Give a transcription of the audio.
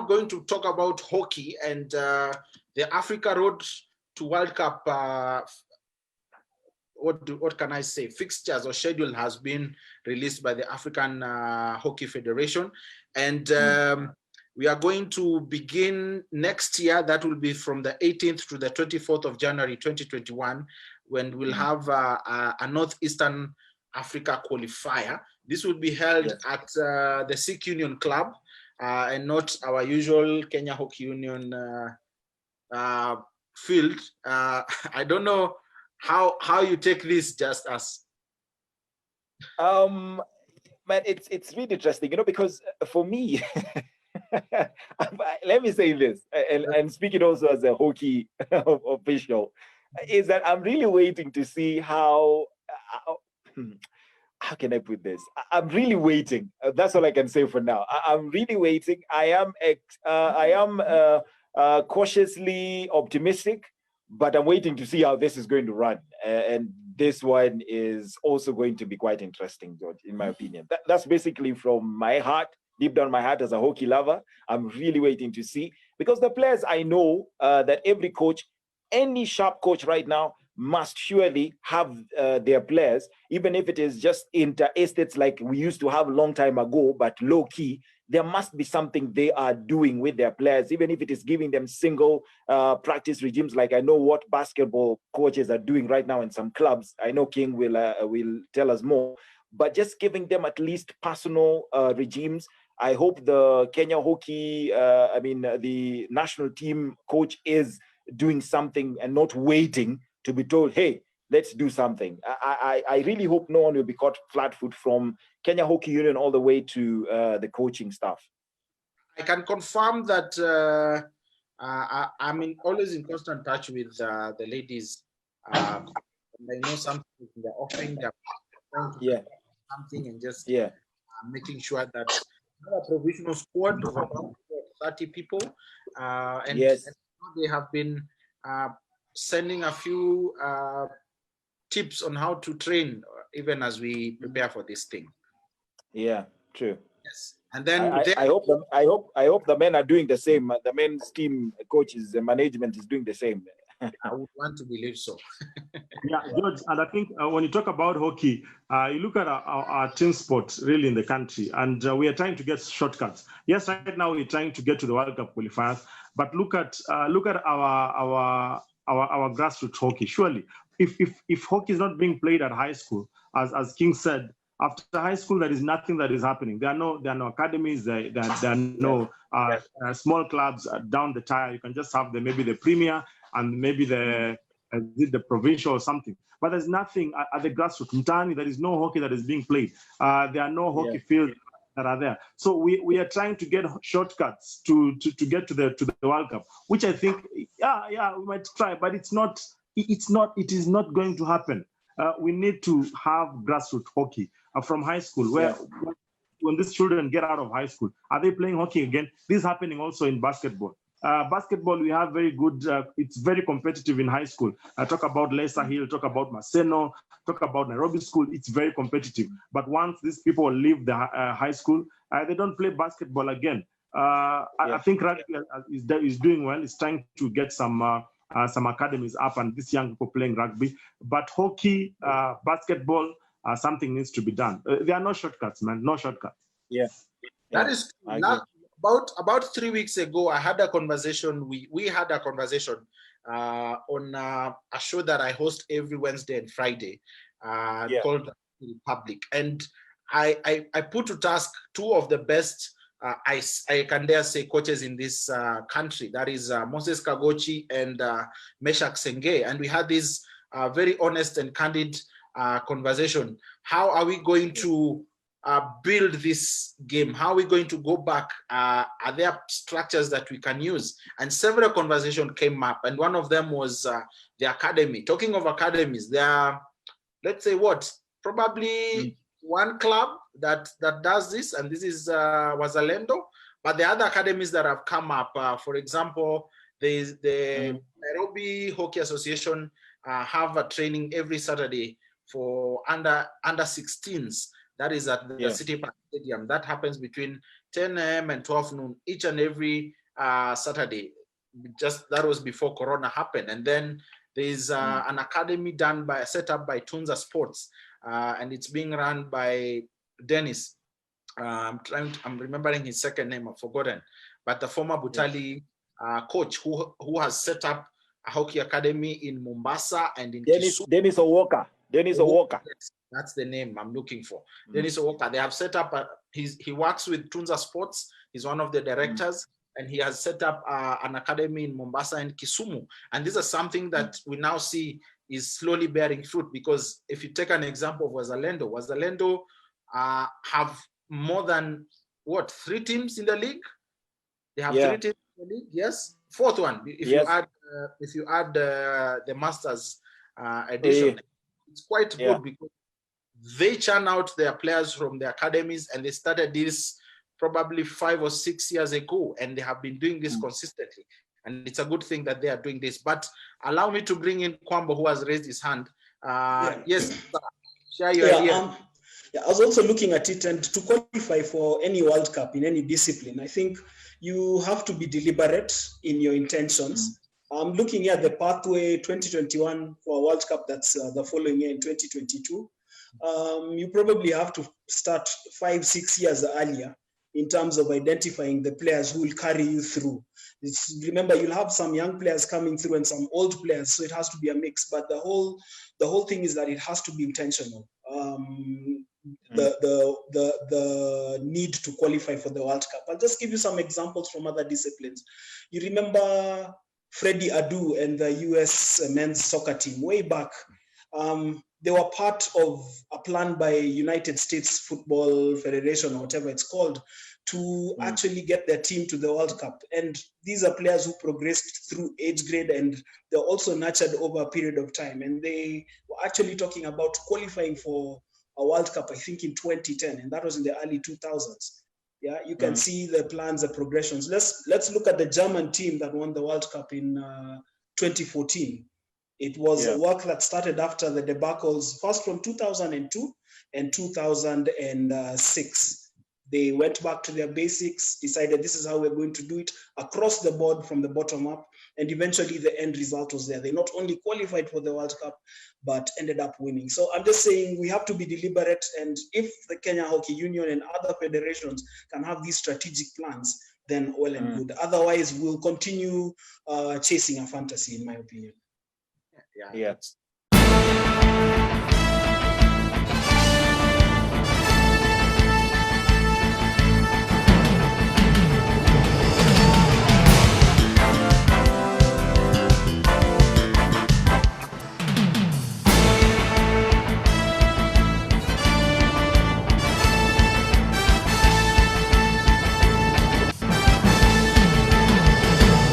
I'm going to talk about hockey and the Africa Road to World Cup. What can I say? Fixtures or schedule has been released by the African Hockey Federation, and we are going to begin next year. That will be from the 18th to the 24th of January 2021, when we'll have a Northeastern Africa qualifier. This will be held at the Sikh Union Club and not our usual Kenya Hockey Union field. I don't know how you take this, just as man, it's really interesting, because for me let me say this, and speaking also as a hockey official, is that I'm really waiting to see how can I put this? I'm really waiting. That's all I can say for now. I'm really waiting. I am cautiously optimistic, but I'm waiting to see how this is going to run. And this one is also going to be quite interesting, George, in my opinion. That's basically from my heart, deep down my heart as a hockey lover. I'm really waiting to see, because the players, I know that every coach, any sharp coach right now, must surely have their players, even if it is just inter-estates like we used to have a long time ago, but low-key. There must be something they are doing with their players, even if it is giving them single practice regimes, like I know what basketball coaches are doing right now in some clubs. I know King will tell us more, but just giving them at least personal regimes. I hope the Kenya Hockey, the national team coach is doing something and not waiting to be told, hey, let's do something. I really hope no one will be caught flat-foot from Kenya Hockey Union all the way to the coaching staff. I can confirm that I'm always in constant touch with the ladies. And I know something they're offering, something, and just making sure that a provisional squad of about 30 people, and they have been sending a few tips on how to train, even as we prepare for this thing. Yeah, true. Yes, and then I hope the men are doing the same. The men's team coaches and management is doing the same. I would want to believe so. Yeah, George, and I think when you talk about hockey, you look at our team sport really in the country, and we are trying to get shortcuts. Yes, right now we're trying to get to the World Cup qualifiers, but look at our grassroots hockey. Surely, if hockey is not being played at high school, as King said, after high school there is nothing that is happening. There are no academies. There are no small clubs down the tire. You can just have maybe the Premier and maybe the provincial or something. But there's nothing at the grassroots. Mtaani, there is no hockey that is being played. There are no hockey fields that are there. So we are trying to get shortcuts to get to the World Cup, which I think, we might try, but it is not going to happen. We need to have grassroots hockey from high school, where when these children get out of high school, are they playing hockey again? This is happening also in basketball. Basketball, we have very good, it's very competitive in high school. Talk about Leicester Hill, talk about Maseno, talk about Nairobi School, it's very competitive. But once these people leave the high school, they don't play basketball again. I think rugby is doing well. It's trying to get some academies up and these young people playing rugby. But hockey, basketball, something needs to be done. There are no shortcuts, man, no shortcuts. That is about 3 weeks ago, I had a conversation. We had a conversation on a show that I host every Wednesday and Friday called Republic. And I put to task two of the best, I can dare say, coaches in this country. That is Moses Kagochi and Meshak Senge. And we had this very honest and candid conversation. How are we going to build this game? How are we going to go back? Are there structures that we can use? And several conversations came up, and one of them was the academy. Talking of academies, there are, let's say, probably one club that does this, and this is Wazalendo. But the other academies that have come up, for example, the Nairobi Hockey Association have a training every Saturday for under 16s. That is at the City Park Stadium. That happens between 10 a.m. and 12 noon, each and every Saturday. Just that was before Corona happened. And then there's an academy set up by Tunza Sports, and it's being run by Dennis. I'm remembering his second name, I've forgotten, but the former Butali coach who has set up a hockey academy in Mombasa and in Kisumu. Dennis Owoka. Dennis Owoka. Yes, that's the name I'm looking for. Dennis Owoka. They have set up he works with Tunza Sports. He's one of the directors, and he has set up an academy in Mombasa and Kisumu. And this is something that we now see is slowly bearing fruit, because if you take an example of Wazalendo have more than 3 teams in the league? They have 3 teams in the league. Yes, 4th one. If you add the Masters edition, it's quite good because they churn out their players from the academies, and they started this probably 5 or 6 years ago, and they have been doing this consistently. And it's a good thing that they are doing this. But allow me to bring in Kwambo, who has raised his hand. Yes, share your idea. I was also looking at it, and to qualify for any World Cup in any discipline, I think you have to be deliberate in your intentions. I'm looking at the pathway 2021 for a World Cup that's the following year in 2022. You probably have to start 5-6 years earlier in terms of identifying the players who will carry you through. Remember, you'll have some young players coming through and some old players, so it has to be a mix. But the whole thing is that it has to be intentional. The need to qualify for the World Cup. I'll just give you some examples from other disciplines. You remember Freddie Adu and the US men's soccer team way back. They were part of a plan by United States Football Federation, or whatever it's called, to actually get their team to the World Cup. And these are players who progressed through age grade, and they're also nurtured over a period of time. And they were actually talking about qualifying for a World Cup, I think in 2010, and that was in the early 2000s. Yeah, you can see the plans, the progressions. Let's look at the German team that won the World Cup in 2014. It was a work that started after the debacles, first from 2002 and 2006. They went back to their basics, decided this is how we're going to do it across the board from the bottom up, and eventually the end result was there. They not only qualified for the World Cup, but ended up winning. So I'm just saying we have to be deliberate, and if the Kenya Hockey Union and other federations can have these strategic plans, then well and good. Otherwise, we'll continue chasing a fantasy, in my opinion. Yeah.